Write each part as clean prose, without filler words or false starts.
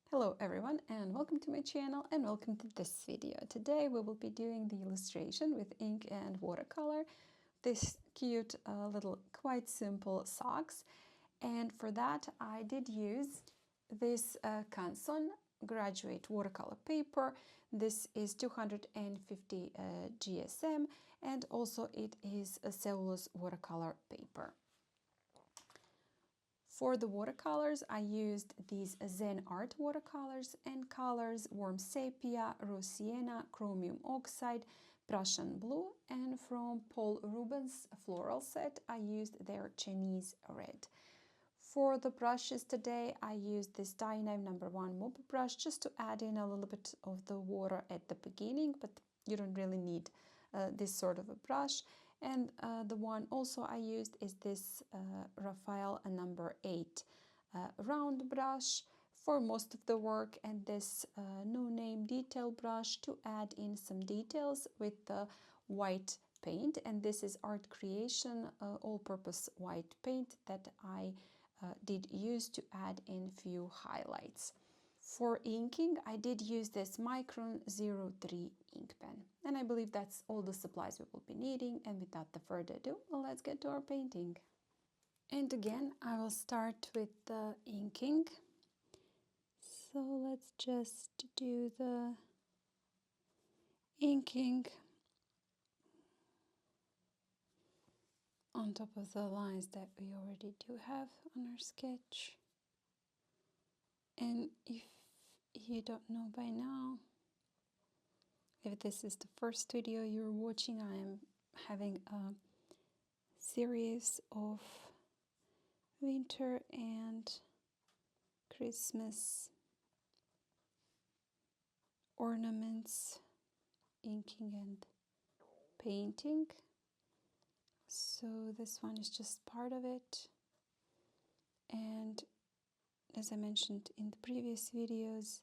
Hello everyone and welcome to my channel and welcome to this video. Today we will be doing the illustration with ink and watercolor, this cute little quite simple socks, and for that I did use this Canson Graduate watercolor paper. This is 250 GSM and also it is a cellulose watercolor paper. For the watercolors, I used these ZenArt watercolors and colors Warm Sepia, Raw Sienna, Chromium Oxide, Prussian Blue, and from Rubens Floral set, I used their Chineese red. For the brushes today, I used this Dainayw #1 mop brush just to add in a little bit of the water at the beginning, but you don't really need this sort of a brush. And the one also I used is this Raphael #8 round brush for most of the work, and this no-name detail brush to add in some details with the white paint. And this is Art Creation all-purpose white paint that I did use to add in few highlights. For inking, I did use this Micron 03 ink pen. And I believe that's all the supplies we will be needing. And without the further ado, let's get to our painting. And again, I will start with the inking. So let's just do the inking on top of the lines that we already do have on our sketch. And if you don't know by now, if this is the first video you're watching, I am having a series of winter and Christmas ornaments, inking and painting. So this one is just part of it. And as I mentioned in the previous videos,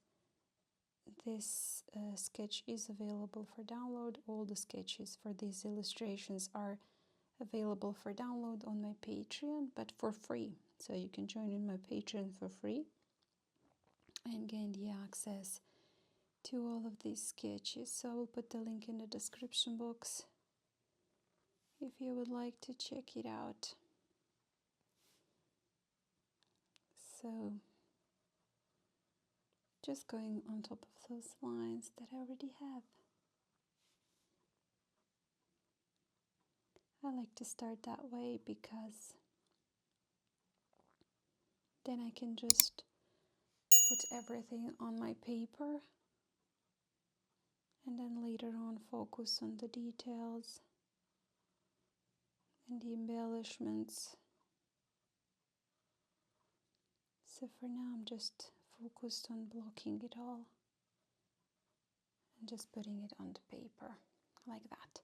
this sketch is available for download. All the sketches for these illustrations are available for download on my Patreon, but for free. So you can join in my Patreon for free and gain the access to all of these sketches. So I will put the link in the description box if you would like to check it out. So just going on top of those lines that I already have. I like to start that way because then I can just put everything on my paper and then later on focus on the details and the embellishments. So for now I'm just focused on blocking it all and just putting it on the paper like that.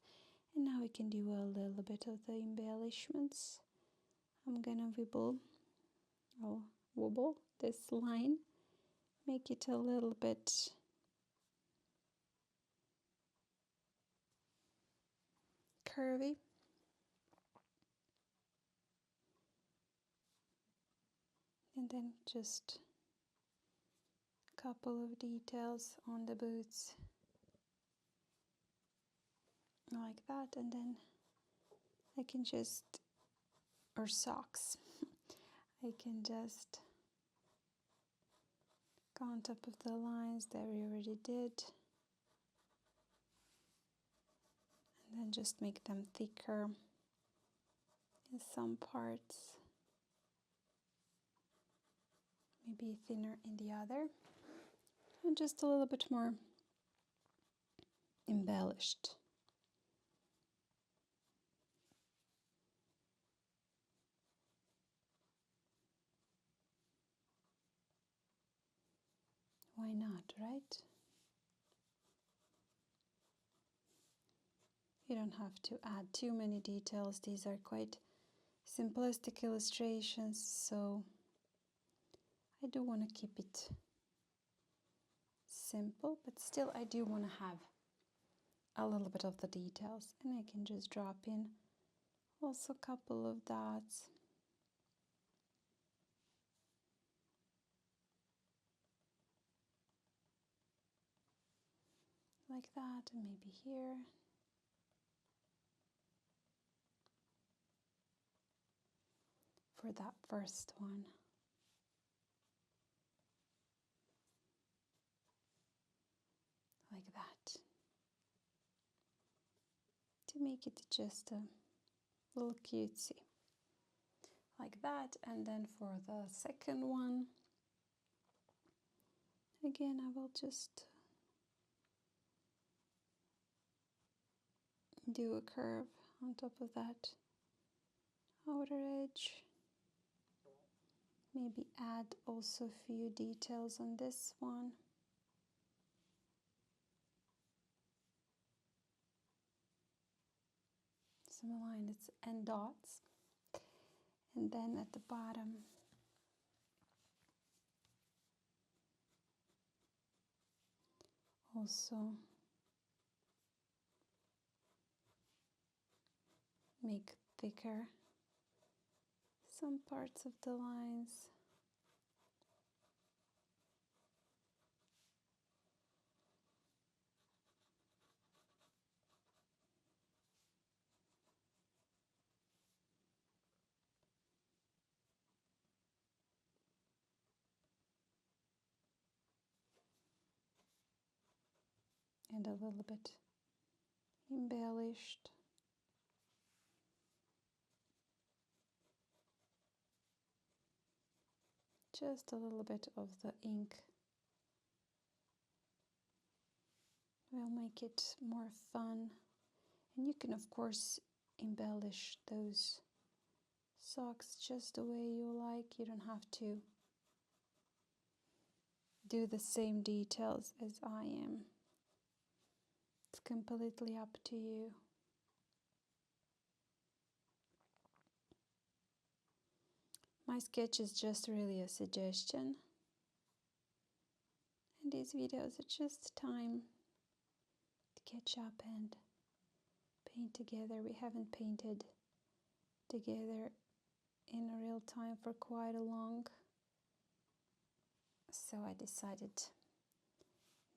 And now we can do a little bit of the embellishments. I'm gonna wobble this line, make it a little bit curvy. And then just a couple of details on the boots like that, and then I can just, or socks, I can just go on top of the lines that we already did and then just make them thicker in some parts, maybe thinner in the other, and just a little bit more embellished. Why not, right? You don't have to add too many details. These are quite simplistic illustrations, so I do want to keep it simple, but still I do want to have a little bit of the details, and I can just drop in also a couple of dots. like that, and maybe here. For that first one. Like that. To make it just a little cutesy. Like that, and then for the second one, again I will just do a curve on top of that outer edge. Maybe add also a few details on this one. Some lines and dots. And then at the bottom, also make thicker some parts of the lines. And a little bit embellished. Just a little bit of the ink will make it more fun. And you can of course embellish those socks just the way you like. You don't have to do the same details as I am. It's completely up to you. My sketch is just really a suggestion. And these videos are just time to catch up and paint together. We haven't painted together in a real time for quite a long. So I decided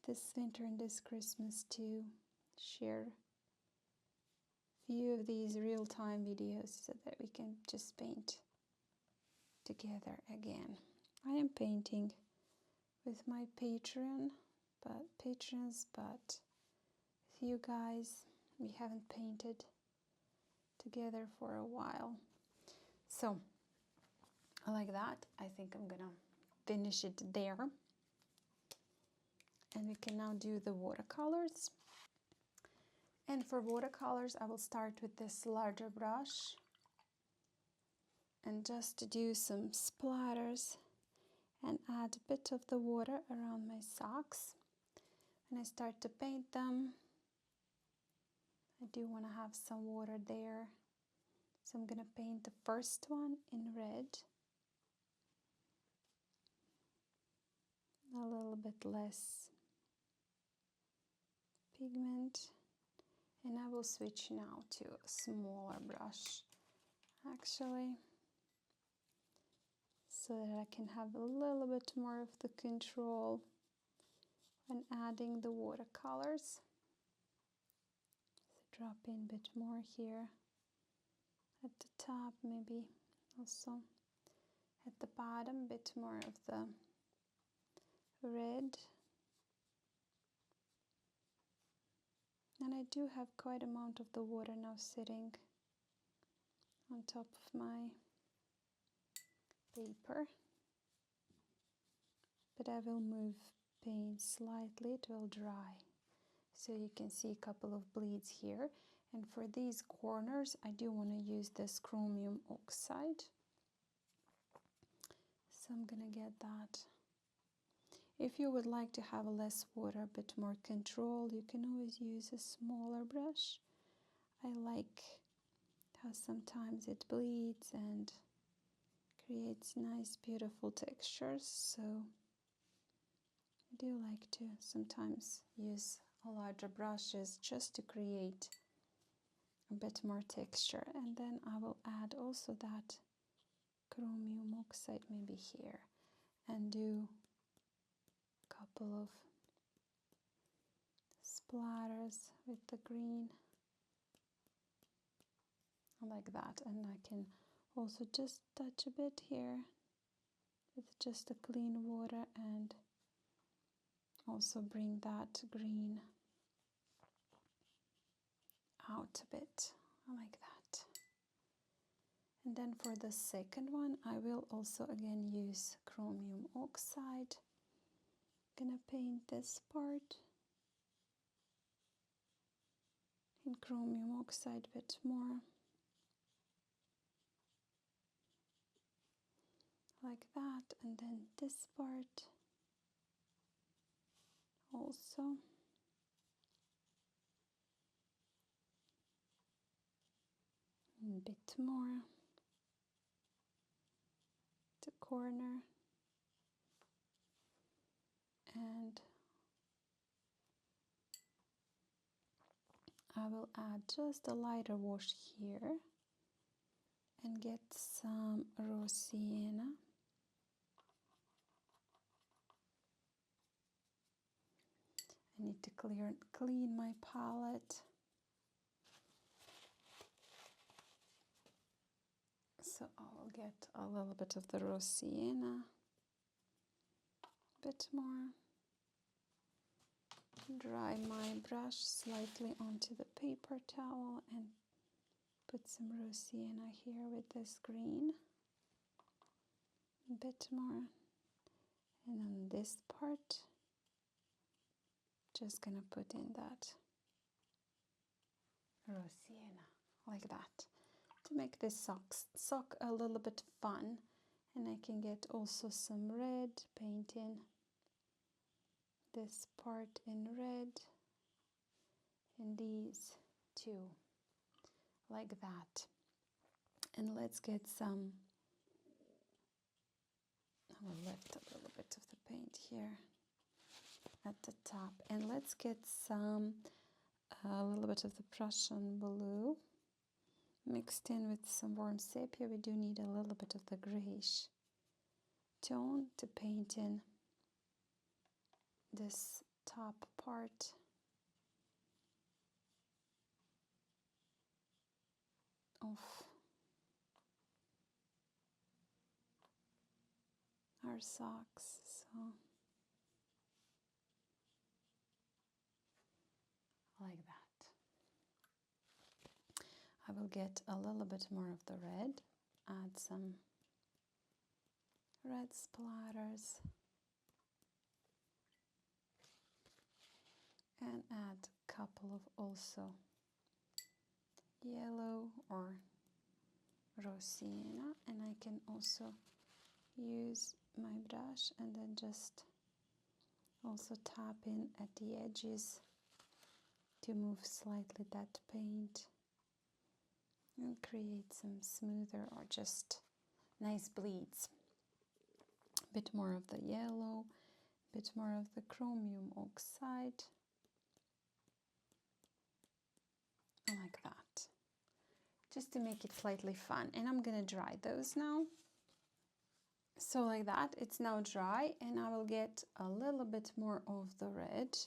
this winter and this Christmas to share a few of these real-time videos so that we can just paint together again. I am painting with my patrons, but with you guys, we haven't painted together for a while. So, like that, I think I'm gonna finish it there. And we can now do the watercolors. And for watercolors, I will start with this larger brush and just do some splatters and add a bit of the water around my socks. When I start to paint them, I do want to have some water there. So I'm going to paint the first one in red. A little bit less pigment. And I will switch now to a smaller brush, actually, so that I can have a little bit more of the control when adding the watercolors. So drop in a bit more here at the top, maybe also at the bottom, a bit more of the red. And I do have quite an amount of the water now sitting on top of my paper. But I will move paint slightly, it will dry. So you can see a couple of bleeds here. And for these corners, I do want to use this Chromium oxide. So I'm gonna get that. If you would like to have less water, a bit more control, you can always use a smaller brush. I like how sometimes it bleeds and creates nice, beautiful textures. So I do like to sometimes use larger brushes just to create a bit more texture. And then I will add also that Chromium oxide maybe here and do couple of splatters with the green, like that. And I can also just touch a bit here with just a clean water and also bring that green out a bit, like that. And then for the second one, I will also again use chromium oxide. Gonna paint this part in chromium oxide a bit more, like that, and then this part also. A bit more, the corner, and I will add just a lighter wash here and get some raw sienna. I need to clean my palette. So I will get a little bit of the raw sienna, a bit more. Dry my brush slightly onto the paper towel and put some raw sienna here with this green. A bit more. And on this part, just gonna put in that raw sienna, like that, to make this sock a little bit fun. And I can get also some red, painting this part in red, and these two, like that. And let's get some, I will lift a little bit of the paint here at the top, and let's get some, a little bit of the Prussian blue mixed in with some warm sepia. We do need a little bit of the grayish tone to paint in this top part. Of our socks. So like that. I will get a little bit more of the red, add some red splatters, and add a couple of also yellow or raw sienna. And I can also use my brush and then just also tap in at the edges to move slightly that paint and create some smoother or just nice bleeds. A bit more of the yellow, a bit more of the chromium oxide, like that, just to make it slightly fun. And I'm gonna dry those now. So like that, it's now dry, and I will get a little bit more of the red,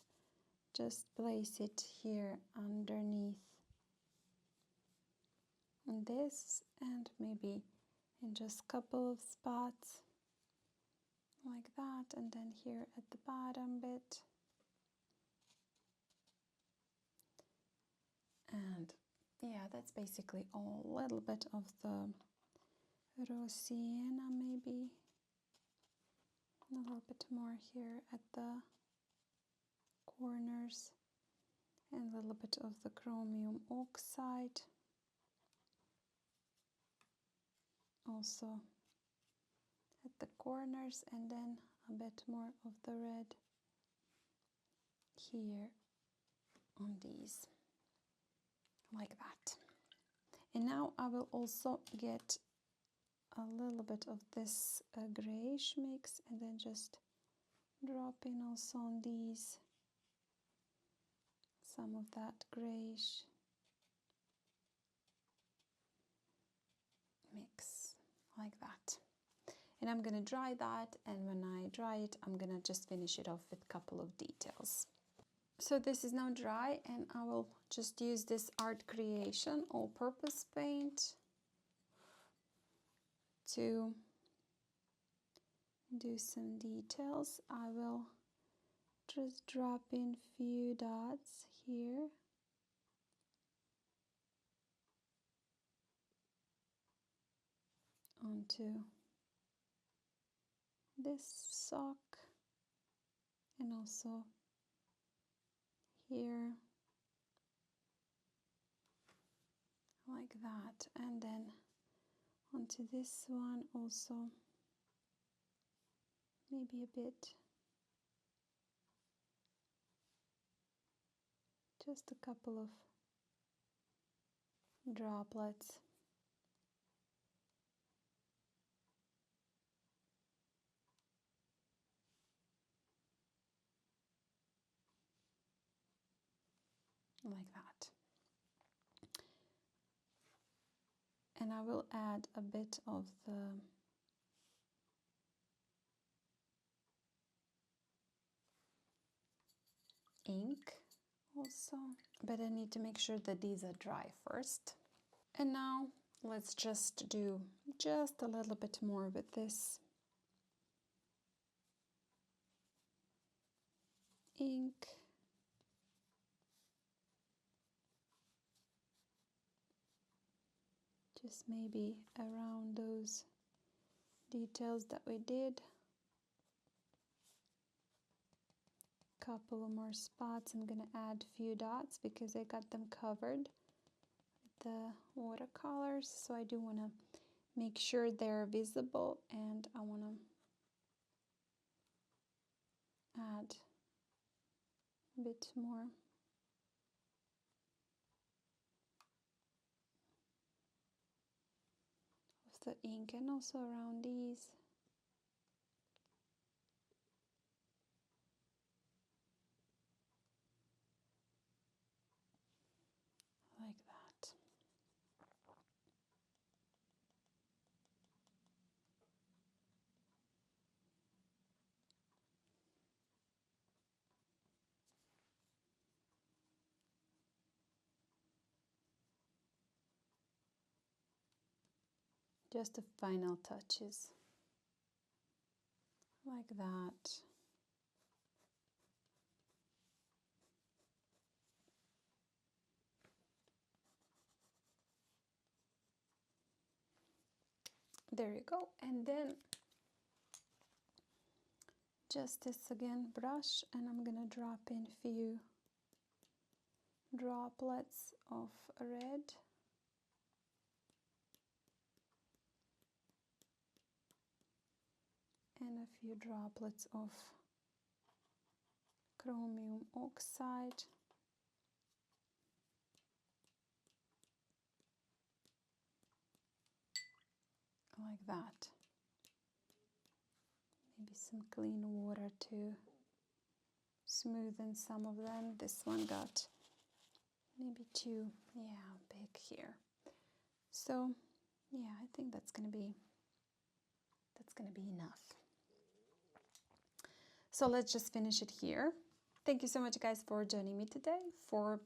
just place it here underneath this, and maybe in just a couple of spots like that, and then here at the bottom bit. And yeah, that's basically all. A little bit of the raw sienna, maybe a little bit more here at the corners, and a little bit of the chromium oxide also at the corners, and then a bit more of the red here on these, like that. And now I will also get a little bit of this grayish mix, and then just drop in also on these some of that grayish mix, like that. And I'm gonna dry that, and when I dry it, I'm gonna just finish it off with a couple of details. So this is now dry, and I will just use this Art Creation all-purpose paint to do some details. I will just drop in few dots here. Onto this sock and also here, like that, and then onto this one also, maybe a bit, just a couple of droplets. Like that. And I will add a bit of the ink also, but I need to make sure that these are dry first. And now let's just do just a little bit more with this ink. Just maybe around those details that we did. Couple of more spots. I'm gonna add a few dots because I got them covered with the watercolors, so I do want to make sure they're visible, and I want to add a bit more. Of the ink, and also around these. Like that. Just the final touches. Like that. There you go. And then just this again brush, and I'm gonna drop in a few droplets of red. And a few droplets of chromium oxide. Like that. Maybe some clean water to smoothen some of them. This one got maybe too, big here. So yeah, I think that's gonna be enough. So let's just finish it here. Thank you so much, guys, for joining me today, for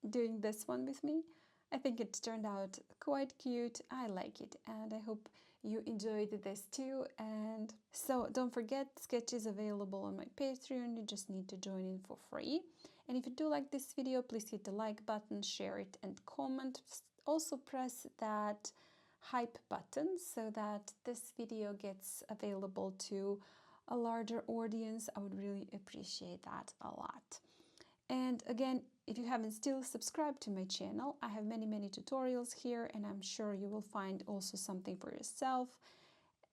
doing this one with me. I think it turned out quite cute. I like it, and I hope you enjoyed this too. And so don't forget, sketch is available on my Patreon. You just need to join in for free. And if you do like this video, please hit the like button, share it, and comment. Also press that hype button so that this video gets available to a larger audience. I would really appreciate that a lot. And again, if you haven't still subscribed to my channel, I have many tutorials here, and I'm sure you will find also something for yourself.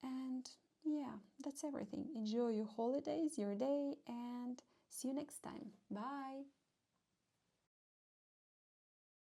And yeah, that's everything. Enjoy your holidays, your day, and see you next time. Bye!